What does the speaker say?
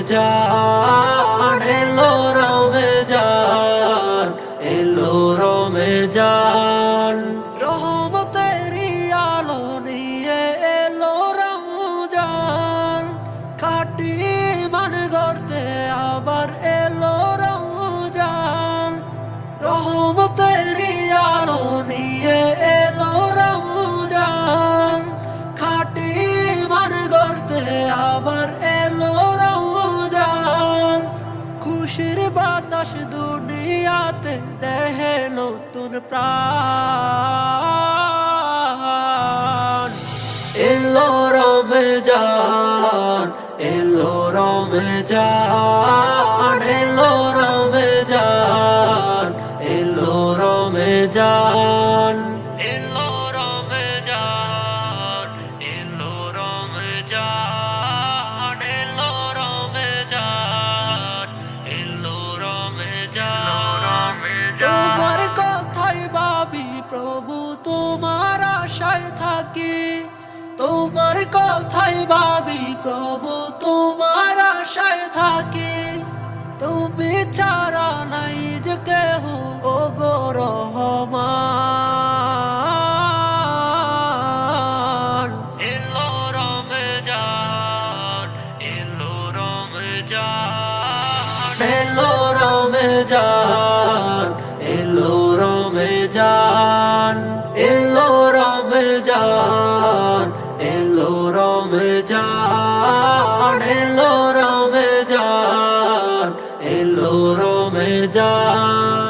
রমজান, এলো রমজান, এলো রমজান। রহমতেরি আলো নিয়ে এলো রমজান, খাঁটি মান গড়তে আবার এলো রমজান। রহমতেরি আলো নিয়ে এলো রমজান, খাঁটি মান গড়তে আবার এলো রমজান। খুশির বাতাস দুনিয়াতে দেহে নতুন প্রাণ। এলো রমজান, এলো রমজান, এলো রমজান, এলো রমজান, এলো রমজান, এলো রমজান, এলো রমজান, এলো রমজান। তোমার কথাই ভাবি প্রভু, তোমার আশায় থাকি। তোমার কথাই ভাবি প্রভু, তোমার আশায় থাকি। তুমি ছাড়া নাই যে কেহ, ও গো রহমান। এলো রমজান, এলো রমজান, এলো রমজান, এলো রমজান, এলো রমজান, এলো রমজান, এলো রমজান, এলো রমজান।